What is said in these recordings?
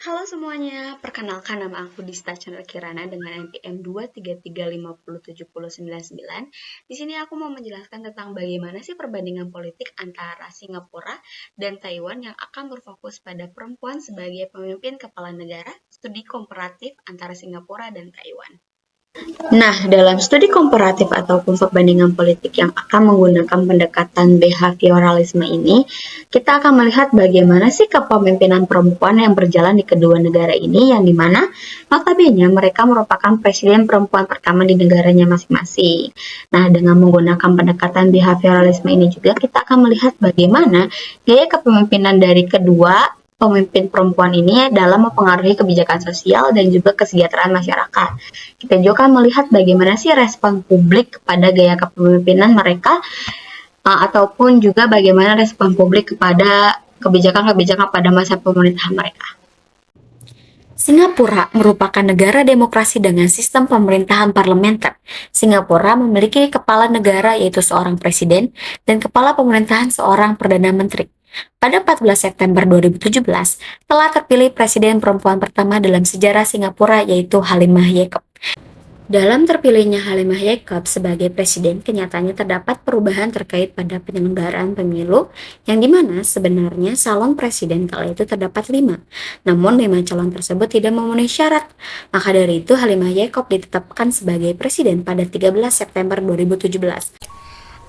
Halo semuanya, perkenalkan nama aku Dista Chandra Kirana dengan NPM 233507099. Di sini aku mau menjelaskan tentang bagaimana sih perbandingan politik antara Singapura dan Taiwan yang akan berfokus pada perempuan sebagai pemimpin kepala negara, studi komparatif antara Singapura dan Taiwan. Nah, dalam studi komparatif ataupun perbandingan politik yang akan menggunakan pendekatan behavioralisme ini, kita akan melihat bagaimana sih kepemimpinan perempuan yang berjalan di kedua negara ini, yang dimana notabene mereka merupakan presiden perempuan pertama di negaranya masing-masing. Nah, dengan menggunakan pendekatan behavioralisme ini juga kita akan melihat bagaimana gaya kepemimpinan dari kedua pemimpin perempuan ini dalam mempengaruhi kebijakan sosial dan juga kesejahteraan masyarakat. Kita juga akan melihat bagaimana sih respon publik kepada gaya kepemimpinan mereka, ataupun juga bagaimana respon publik kepada kebijakan-kebijakan pada masa pemerintahan mereka. Singapura merupakan negara demokrasi dengan sistem pemerintahan parlementer. Singapura memiliki kepala negara yaitu seorang presiden dan kepala pemerintahan seorang perdana menteri. Pada 14 September 2017, telah terpilih presiden perempuan pertama dalam sejarah Singapura yaitu Halimah Yacob. Dalam terpilihnya Halimah Yacob sebagai presiden, kenyataannya terdapat perubahan terkait pada penyelenggaraan pemilu, yang dimana sebenarnya calon presiden kala itu terdapat 5, namun 5 calon tersebut tidak memenuhi syarat. Maka dari itu Halimah Yacob ditetapkan sebagai presiden pada 13 September 2017.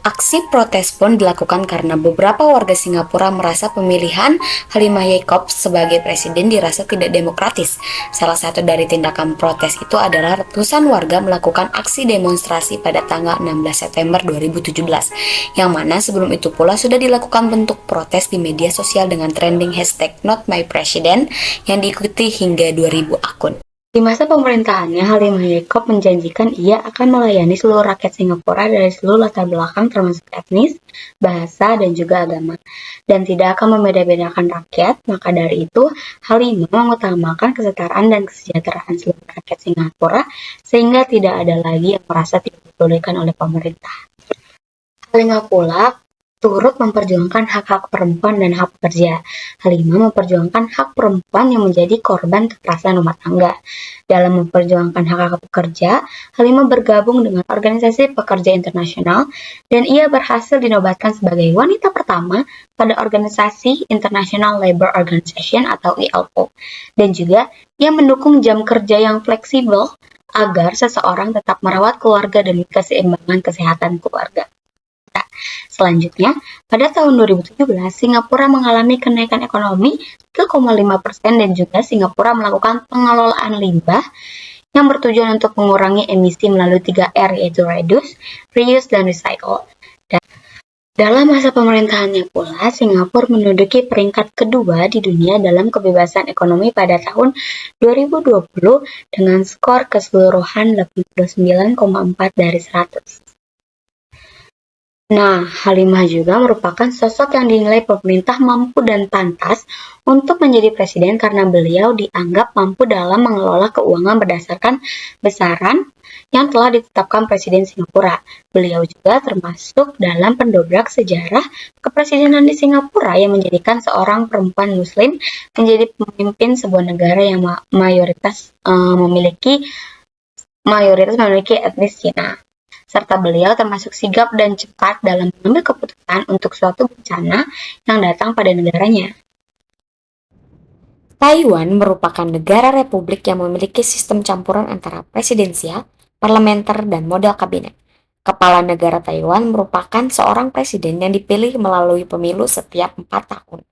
Aksi protes pun dilakukan karena beberapa warga Singapura merasa pemilihan Halimah Yacob sebagai presiden dirasa tidak demokratis. Salah satu dari tindakan protes itu adalah ratusan warga melakukan aksi demonstrasi pada tanggal 16 September 2017, yang mana sebelum itu pula sudah dilakukan bentuk protes di media sosial dengan trending hashtag #NotMyPresident yang diikuti hingga 2000 akun. Di masa pemerintahannya, Halimah Yacob menjanjikan ia akan melayani seluruh rakyat Singapura dari seluruh latar belakang termasuk etnis, bahasa, dan juga agama, dan tidak akan membeda-bedakan rakyat. Maka dari itu, Halimah mengutamakan kesetaraan dan kesejahteraan seluruh rakyat Singapura sehingga tidak ada lagi yang merasa tidak dipedulikan oleh pemerintah. Halimah pula turut memperjuangkan hak-hak perempuan dan hak pekerja. Halimah memperjuangkan hak perempuan yang menjadi korban kekerasan rumah tangga. Dalam memperjuangkan hak-hak pekerja, Halimah bergabung dengan organisasi pekerja internasional dan ia berhasil dinobatkan sebagai wanita pertama pada organisasi International Labour Organization atau ILO. Dan juga ia mendukung jam kerja yang fleksibel agar seseorang tetap merawat keluarga demi keseimbangan kesehatan keluarga. Selanjutnya, pada tahun 2017, Singapura mengalami kenaikan ekonomi 3,5% dan juga Singapura melakukan pengelolaan limbah yang bertujuan untuk mengurangi emisi melalui 3R yaitu Reduce, Reuse, dan Recycle. Dan dalam masa pemerintahannya pula, Singapura menduduki peringkat kedua di dunia dalam kebebasan ekonomi pada tahun 2020 dengan skor keseluruhan 89,4 dari 100. Nah, Halimah juga merupakan sosok yang dinilai pemerintah mampu dan pantas untuk menjadi presiden karena beliau dianggap mampu dalam mengelola keuangan berdasarkan besaran yang telah ditetapkan Presiden Singapura. Beliau juga termasuk dalam pendobrak sejarah kepresidenan di Singapura yang menjadikan seorang perempuan Muslim menjadi pemimpin sebuah negara yang mayoritas memiliki etnis Cina. Serta beliau termasuk sigap dan cepat dalam mengambil keputusan untuk suatu bencana yang datang pada negaranya. Taiwan merupakan negara republik yang memiliki sistem campuran antara presidensial, parlementer, dan model kabinet. Kepala negara Taiwan merupakan seorang presiden yang dipilih melalui pemilu setiap 4 tahun.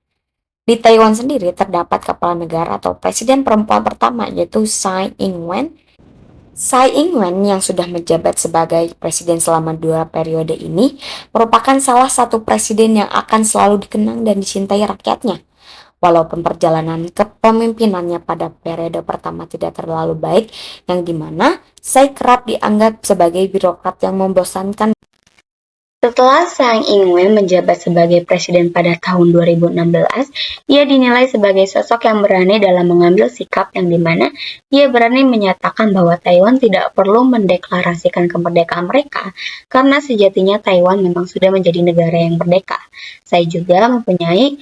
Di Taiwan sendiri terdapat kepala negara atau presiden perempuan pertama yaitu Tsai Ing-wen. Tsai Ing-wen yang sudah menjabat sebagai presiden selama 2 periode ini merupakan salah satu presiden yang akan selalu dikenang dan dicintai rakyatnya. Walaupun perjalanan kepemimpinannya pada periode pertama tidak terlalu baik, yang dimana Tsai kerap dianggap sebagai birokrat yang membosankan. Setelah Tsai Ing-wen menjabat sebagai presiden pada tahun 2016, ia dinilai sebagai sosok yang berani dalam mengambil sikap yang dimana ia berani menyatakan bahwa Taiwan tidak perlu mendeklarasikan kemerdekaan mereka karena sejatinya Taiwan memang sudah menjadi negara yang merdeka. Tsai juga mempunyai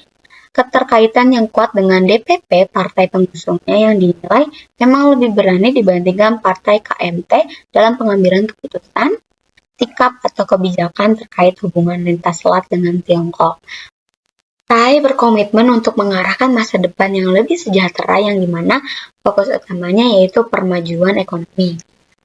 keterkaitan yang kuat dengan DPP, partai pengusungnya yang dinilai memang lebih berani dibandingkan partai KMT dalam pengambilan keputusan, sikap atau kebijakan terkait hubungan lintas selat dengan Tiongkok. Tsai berkomitmen untuk mengarahkan masa depan yang lebih sejahtera yang dimana fokus utamanya yaitu permajuan ekonomi.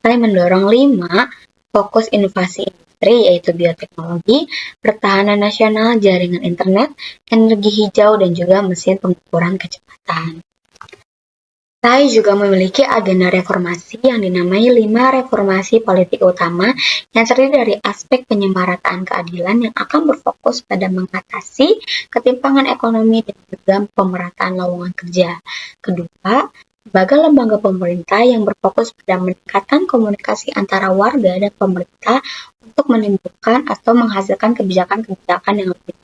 Tsai mendorong 5 fokus inovasi industri yaitu bioteknologi, pertahanan nasional, jaringan internet, energi hijau, dan juga mesin pengukuran kecepatan. Tsai juga memiliki agenda reformasi yang dinamai 5 reformasi politik utama yang terdiri dari aspek penyemarataan keadilan yang akan berfokus pada mengatasi ketimpangan ekonomi dan juga pemerataan lowongan kerja. Kedua, lembaga pemerintah yang berfokus pada meningkatkan komunikasi antara warga dan pemerintah untuk menimbulkan atau menghasilkan kebijakan-kebijakan yang lebih.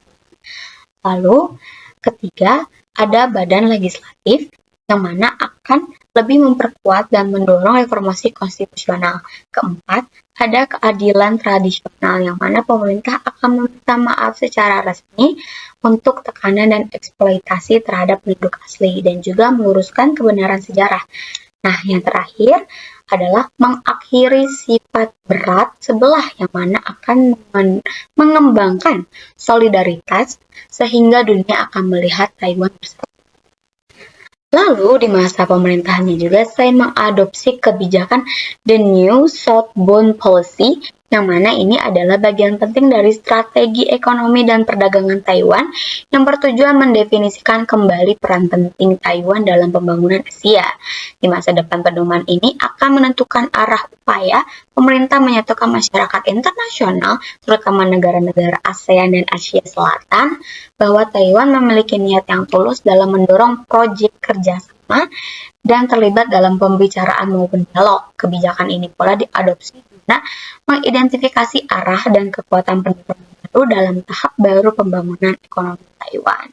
Lalu, ketiga, ada badan legislatif yang mana akan lebih memperkuat dan mendorong reformasi konstitusional. Keempat, ada keadilan tradisional yang mana pemerintah akan meminta maaf secara resmi untuk tekanan dan eksploitasi terhadap penduduk asli dan juga meluruskan kebenaran sejarah. Nah, yang terakhir adalah mengakhiri sifat berat sebelah yang mana akan mengembangkan solidaritas sehingga dunia akan melihat Taiwan bersatu. Lalu di masa pemerintahannya juga Tsai mengadopsi kebijakan The New Southbound Policy yang mana ini adalah bagian penting dari strategi ekonomi dan perdagangan Taiwan yang bertujuan mendefinisikan kembali peran penting Taiwan dalam pembangunan Asia. Di masa depan pedoman ini akan menentukan arah upaya pemerintah menyatukan masyarakat internasional, terutama negara-negara ASEAN dan Asia Selatan, bahwa Taiwan memiliki niat yang tulus dalam mendorong proyek kerjasama dan terlibat dalam pembicaraan maupun dialog. Kebijakan ini pula diadopsi guna mengidentifikasi arah dan kekuatan pendukung baru dalam tahap baru pembangunan ekonomi Taiwan.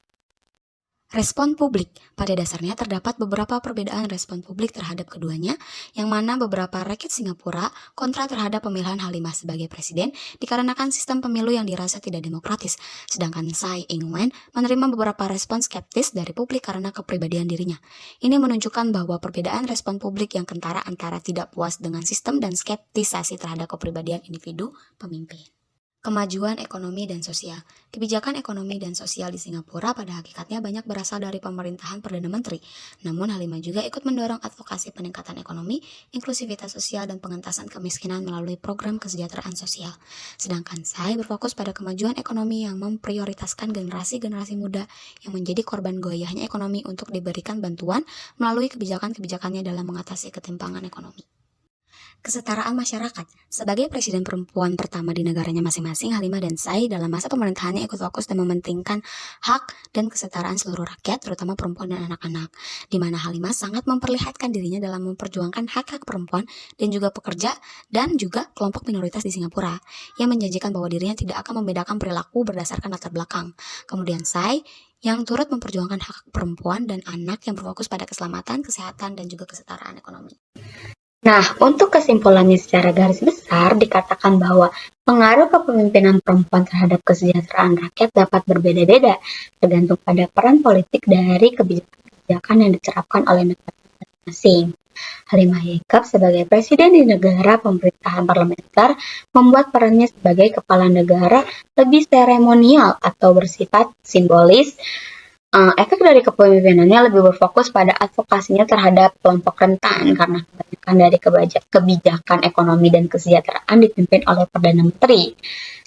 Respon publik. Pada dasarnya terdapat beberapa perbedaan respon publik terhadap keduanya, yang mana beberapa rakyat Singapura kontra terhadap pemilihan Halimah sebagai presiden dikarenakan sistem pemilu yang dirasa tidak demokratis, sedangkan Tsai Ing-wen menerima beberapa respon skeptis dari publik karena kepribadian dirinya. Ini menunjukkan bahwa perbedaan respon publik yang kentara antara tidak puas dengan sistem dan skeptisasi terhadap kepribadian individu pemimpin. Kemajuan ekonomi dan sosial. Kebijakan ekonomi dan sosial di Singapura pada hakikatnya banyak berasal dari pemerintahan Perdana Menteri. Namun Halimah juga ikut mendorong advokasi peningkatan ekonomi, inklusivitas sosial, dan pengentasan kemiskinan melalui program kesejahteraan sosial. Sedangkan Tsai berfokus pada kemajuan ekonomi yang memprioritaskan generasi-generasi muda yang menjadi korban goyahnya ekonomi untuk diberikan bantuan melalui kebijakan-kebijakannya dalam mengatasi ketimpangan ekonomi. Kesetaraan masyarakat. Sebagai presiden perempuan pertama di negaranya masing-masing, Halimah dan Tsai dalam masa pemerintahannya ikut fokus dan mementingkan hak dan kesetaraan seluruh rakyat, terutama perempuan dan anak-anak, di mana Halimah sangat memperlihatkan dirinya dalam memperjuangkan hak-hak perempuan dan juga pekerja dan juga kelompok minoritas di Singapura, yang menjanjikan bahwa dirinya tidak akan membedakan perilaku berdasarkan latar belakang. Kemudian Tsai yang turut memperjuangkan hak perempuan dan anak yang berfokus pada keselamatan, kesehatan, dan juga kesetaraan ekonomi. Nah, untuk kesimpulannya secara garis besar dikatakan bahwa pengaruh kepemimpinan perempuan terhadap kesejahteraan rakyat dapat berbeda-beda tergantung pada peran politik dari kebijakan yang diterapkan oleh negara masing-masing. Halimah Yacob sebagai presiden di negara pemerintahan parlementer membuat perannya sebagai kepala negara lebih seremonial atau bersifat simbolis. Efek dari kepemimpinannya lebih berfokus pada advokasinya terhadap kelompok rentan karena kebanyakan dari kebijakan ekonomi dan kesejahteraan dipimpin oleh Perdana Menteri.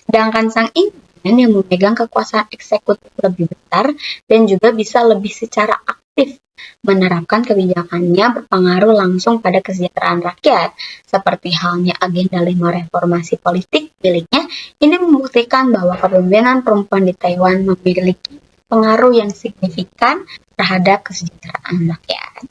Sedangkan Sang Ing-wen yang memegang kekuasaan eksekutif lebih besar dan juga bisa lebih secara aktif menerapkan kebijakannya berpengaruh langsung pada kesejahteraan rakyat. Seperti halnya agenda 5 reformasi politik miliknya, ini membuktikan bahwa kepemimpinan perempuan di Taiwan memiliki pengaruh yang signifikan terhadap kesejahteraan rakyat.